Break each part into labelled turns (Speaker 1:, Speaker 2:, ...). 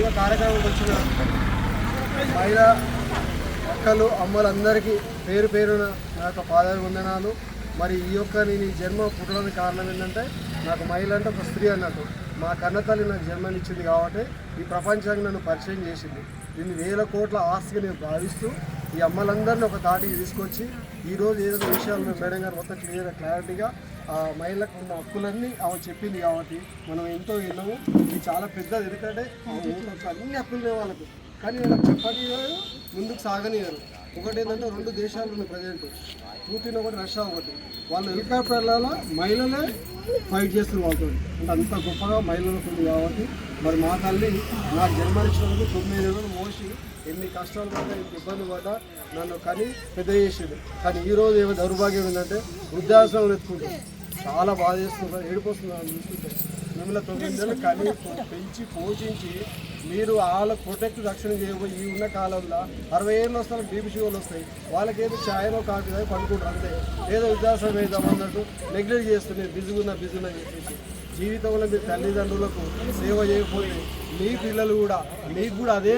Speaker 1: ఈ కార్యక్రమానికి వచ్చిన మహిళా అక్కలు అమ్మలందరికీ పేరు పేరున నా యొక్క పాదాభివందనాలు. మరి ఈ యొక్క నేను ఈ జన్మ పుట్టడానికి కారణం ఏంటంటే నాకు మహిళ అంటే ఒక స్త్రీ అన్నట్టు. మా కన్నతల్లి నాకు జన్మనిచ్చింది కాబట్టి ఈ ప్రపంచానికి నన్ను పరిచయం చేసింది. దీన్ని 1000 కోట్ల ఆస్తిగా నేను భావిస్తూ ఈ అమ్మలందరినీ ఒక తాటికి తీసుకొచ్చి ఈరోజు ఏదైనా విషయాలు మేడం గారు మొత్తం క్లారిటీగా మహిళలకు ఉన్న హక్కులన్నీ ఆమె చెప్పింది కాబట్టి మనం ఎంతో విన్నాము. ఇది చాలా పెద్దది. ఎందుకంటే అన్ని హక్కులు వాళ్ళకు, కానీ వాళ్ళకి చెప్పనివ్వరు, ముందుకు సాగనివ్వరు. ఒకటి ఏంటంటే 2 దేశాలు ఉన్నాయి ప్రజెంట్, పుతిన్ ఒకటి, రష్యా ఒకటి. వాళ్ళు హెలికాప్టర్లలో మహిళలే ఫైట్ చేస్తున్నారు వాళ్ళతో. అంటే అంత గొప్పగా మహిళలకు ఉంది కాబట్టి మరి మా తల్లి నాకు జన్మనిచ్చినందుకు 9 నెలలు మోసి ఎన్ని కష్టాలు పడ్డా, ఎన్ని ఇబ్బంది పడ్డా నన్ను కని పెద్ద చేసేది. కానీ ఈరోజు ఏమో దౌర్భాగ్యం ఏంటంటే వృద్ధాశ్రమం ఎత్తుకుంటాం. చాలా బాధ చేస్తున్నారు, ఏడిపోతున్నారు చూస్తుంటే. మిమ్మల్ని 9 నెలలు కని పెంచి పోషించి మీరు వాళ్ళకు ప్రొటెక్ట్ రక్షణ చేయబోయి ఈ ఉన్న కాలంలో 60 ఏళ్ళు వస్తారు, బీపీ షుగర్లు వస్తాయి. వాళ్ళకేదో ఛాయలో కాఫీ పడుకుంటారు అంతే. ఏదో వృద్ధాశ్రమం వేద్దామన్నట్టు నెగ్లెక్ట్ చేస్తుంది. బిజీగా చెప్పేసి జీవితంలో మీ తల్లిదండ్రులకు సేవ చేయకపోతే మీ పిల్లలు కూడా మీకు కూడా అదే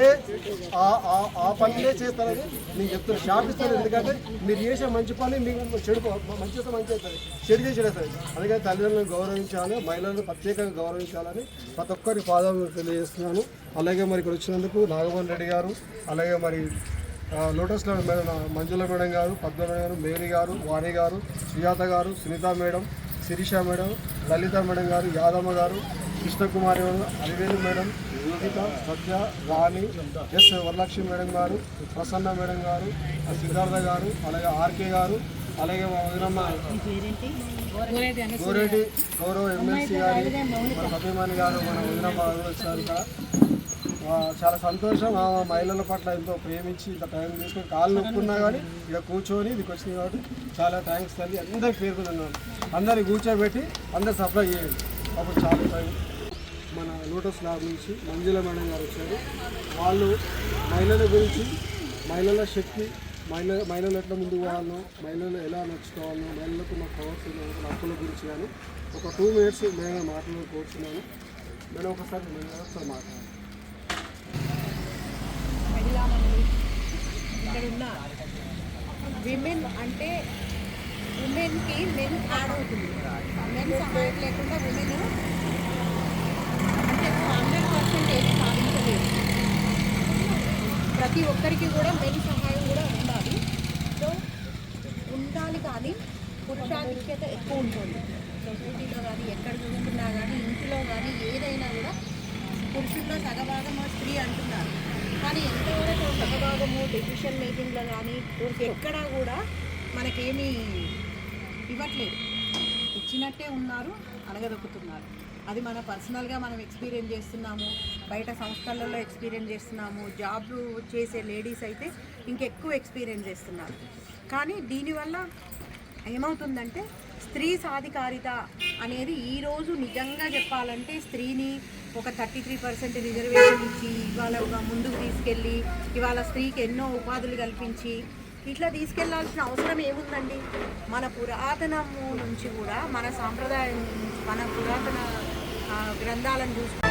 Speaker 1: ఆ పనినే చేస్తారని నేను చెప్తాను, శాపిస్తాను. ఎందుకంటే మీరు చేసే మంచి పని మీకు చెడు మంచి చేస్తే మంచి అవుతుంది, చెడు చేసి అవుతుంది. అందుకని తల్లిదండ్రులను గౌరవించాలి, మహిళలను ప్రత్యేకంగా గౌరవించాలని ప్రతి ఒక్కరి పాదం తెలియజేస్తున్నాను. అలాగే మరి ఇక్కడ వచ్చినందుకు నాగమోహన్ రెడ్డి గారు, అలాగే మరి లోటస్లో మేడం మంజుల మేడం గారు, పద్మ మేడం గారు, మేరీ గారు, వాణి గారు, సుజాత గారు, సునీత మేడం, శిరీష మేడం, లలిత మేడం గారు, యాదమ్మ గారు, కృష్ణకుమారి గారు, అలివేలు మేడం, యోగిత, సత్య, రాణి, ఎస్ వరలక్ష్మి మేడం గారు, ప్రసన్న మేడం గారు, సిద్ధార్థ గారు, అలాగే ఆర్కే గారు, అలాగే మా వదినమ్మ గోరెడ్డి గౌరవ ఎమ్మెల్సీ గారి మన సత్యమాని గారు, మన వదినమ్మ వచ్చారు ఇక్కడ. చాలా సంతోషం. మహిళల పట్ల ఎంతో ప్రేమించి ఇంత టైం తీసుకొని కాళ్ళు నొప్పుకున్నా కానీ ఇక కూర్చొని ఇదికి వచ్చింది కాబట్టి చాలా థ్యాంక్స్ తల్లి. అందరికి పేర్కొన్నాను, అందరికి కూర్చోబెట్టి అందరు సప్లై చేయండి. అప్పుడు చాలా టైం. మన లోటస్ ల్యాబ్ నుంచి మంజుల మేడం గారు వచ్చారు. వాళ్ళు మహిళల గురించి, మహిళల శక్తి, మహిళలు ఎట్లా ముందుకు పోవాలనో, మహిళలు ఎలా నడుచుకోవాలనో, మహిళలకు ఉన్న పవర్స్ హక్కుల గురించి కానీ ఒక 2 మినిట్స్ నేను మాట్లాడి కోరుతున్నాను. నేను ఒకసారి మాట్లాడాను.
Speaker 2: ఇక్కడున్న విమెన్ అంటే ఉమెన్కి మెన్ యాడ్ అవుతుంది. మెన్ సహాయం లేకుండా ఉమెన్ అంటే 100% సాధించలేదు. ప్రతి ఒక్కరికి కూడా మెన్ సహాయం కూడా ఉండాలి. సో ఉండాలి, కానీ పురుషాధిక్యత ఎక్కువ ఉంటుంది సొసైటీలో కానీ, ఎక్కడ చూస్తున్నా కానీ, ఇంటిలో కానీ, ఏదైనా కూడా పురుషుల్లో సగభాగము స్త్రీ అంటున్నారు. కానీ ఎంతవరకు సగభాగము డెసిషన్ మేకింగ్లో కానీ ఎక్కడా కూడా మనకేమీ ఇవ్వట్లేదు. ఇచ్చినట్టే ఉన్నారు, అనగదొక్కుతున్నారు. అది మన పర్సనల్గా మనం ఎక్స్పీరియన్స్ చేస్తున్నాము, బయట సంస్థలలో ఎక్స్పీరియన్స్ చేస్తున్నాము, జాబ్ చేసే లేడీస్ అయితే ఇంకెక్కువ ఎక్స్పీరియన్స్ చేస్తున్నారు. కానీ దీనివల్ల ఏమవుతుందంటే స్త్రీ సాధికారిత అనేది ఈరోజు నిజంగా చెప్పాలంటే స్త్రీని ఒక 33% రిజర్వేషన్ ఇచ్చి ఇవాళ ముందుకు తీసుకెళ్ళి ఇవాళ స్త్రీకి ఎన్నో ఉపాధులు కల్పించి ఇట్లా తీసుకెళ్లాల్సిన అవసరం ఏముందండి? మన పురాతనము నుంచి కూడా, మన సాంప్రదాయం, మన పురాతన గ్రంథాలను చూసుకుంటే